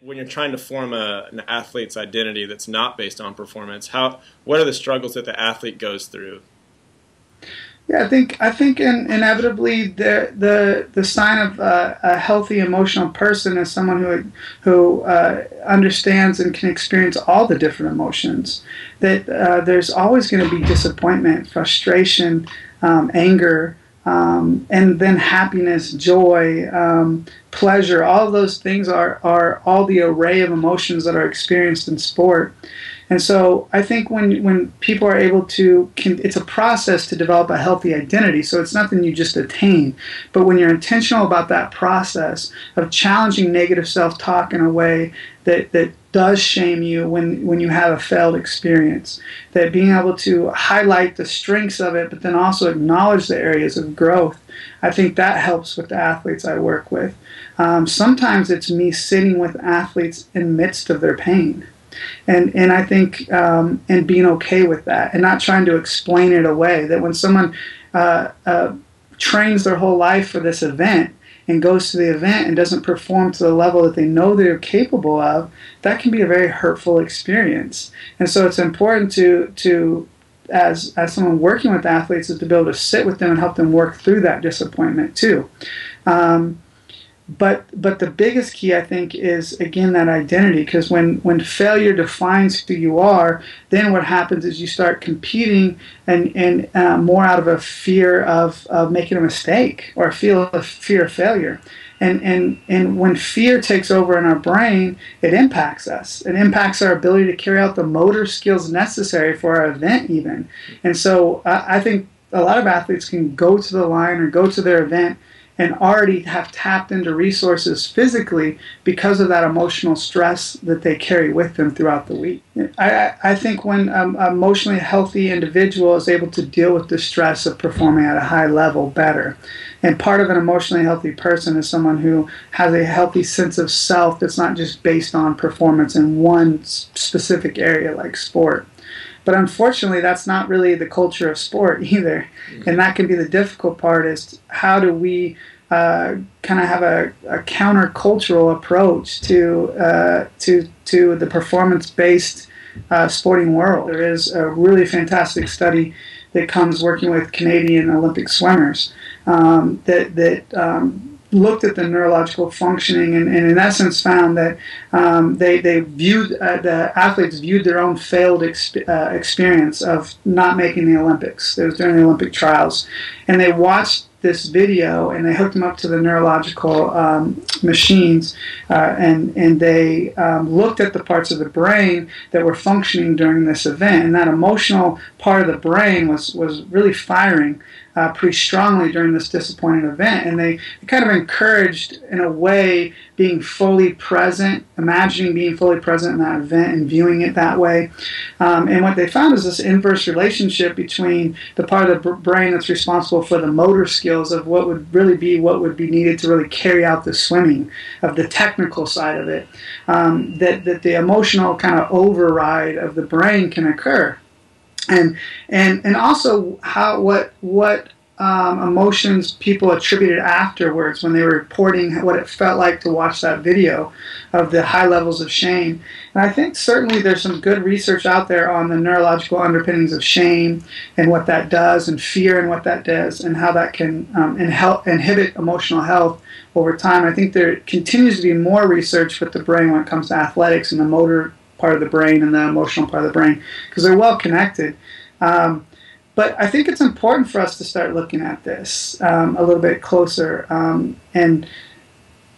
when you're trying to form an athlete's identity that's not based on performance, what are the struggles that the athlete goes through? Yeah, I think inevitably the sign of a healthy emotional person is someone who understands and can experience all the different emotions. That there's always going to be disappointment, frustration, anger, and then happiness, joy, pleasure. All of those things are all the array of emotions that are experienced in sport. And so I think when people are able to, it's a process to develop a healthy identity. So it's nothing you just attain. But when you're intentional about that process of challenging negative self-talk in a way that does shame you when you have a failed experience, that being able to highlight the strengths of it, but then also acknowledge the areas of growth, I think that helps with the athletes I work with. Sometimes it's me sitting with athletes in the midst of their pain. And I think and being okay with that and not trying to explain it away. That when someone trains their whole life for this event and goes to the event and doesn't perform to the level that they know they're capable of, that can be a very hurtful experience. And so it's important to as someone working with athletes is to be able to sit with them and help them work through that disappointment too. But the biggest key, I think, is, again, that identity. Because when failure defines who you are, then what happens is you start competing and more out of a fear of making a mistake or fear of failure. And when fear takes over in our brain, it impacts us. It impacts our ability to carry out the motor skills necessary for our event even. And so I think a lot of athletes can go to the line or go to their event and already have tapped into resources physically because of that emotional stress that they carry with them throughout the week. I think when an emotionally healthy individual is able to deal with the stress of performing at a high level better. And part of an emotionally healthy person is someone who has a healthy sense of self that's not just based on performance in one specific area like sport. But unfortunately, that's not really the culture of sport either. And that can be the difficult part, is how do we kind of have a counter-cultural approach to the performance-based sporting world. There is a really fantastic study that comes working with Canadian Olympic swimmers that looked at the neurological functioning and in essence found that they viewed the athletes viewed their own failed experience of not making the Olympics. It was during the Olympic trials, and they watched this video and they hooked them up to the neurological machines and they looked at the parts of the brain that were functioning during this event, and that emotional part of the brain was really firing pretty strongly during this disappointing event. And they kind of encouraged, in a way, being fully present, imagining being fully present in that event and viewing it that way. And what they found is this inverse relationship between the part of the brain that's responsible for the motor skills of what would be needed to really carry out the swimming, of the technical side of it, that the emotional kind of override of the brain can occur. And also what emotions people attributed afterwards when they were reporting what it felt like to watch that video of the high levels of shame. And I think certainly there's some good research out there on the neurological underpinnings of shame and what that does, and fear and what that does, and how that can inhibit emotional health over time. I think there continues to be more research with the brain when it comes to athletics and the motor part of the brain and the emotional part of the brain, because they're well connected. But I think it's important for us to start looking at this a little bit closer. And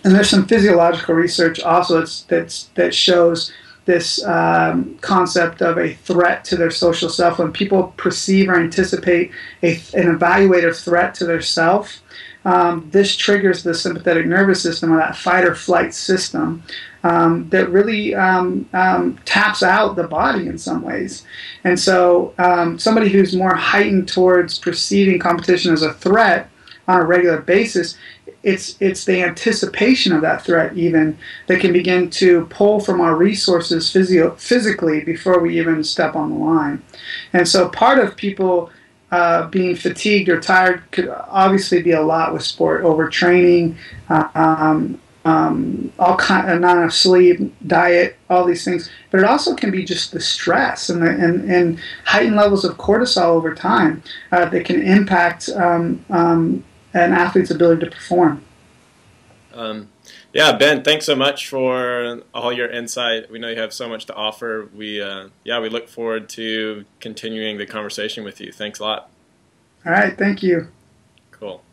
there's some physiological research also that shows this concept of a threat to their social self. When people perceive or anticipate an evaluative threat to their self, this triggers the sympathetic nervous system, or that fight or flight system, that really taps out the body in some ways. And so somebody who's more heightened towards perceiving competition as a threat on a regular basis, it's the anticipation of that threat even that can begin to pull from our resources physically before we even step on the line. And so part of people being fatigued or tired could obviously be a lot with sport, overtraining, not enough sleep, diet, all these things. But it also can be just the stress and heightened levels of cortisol over time that can impact an athlete's ability to perform. Yeah, Ben, thanks so much for all your insight. We know you have so much to offer. We look forward to continuing the conversation with you. Thanks a lot. All right, thank you. Cool.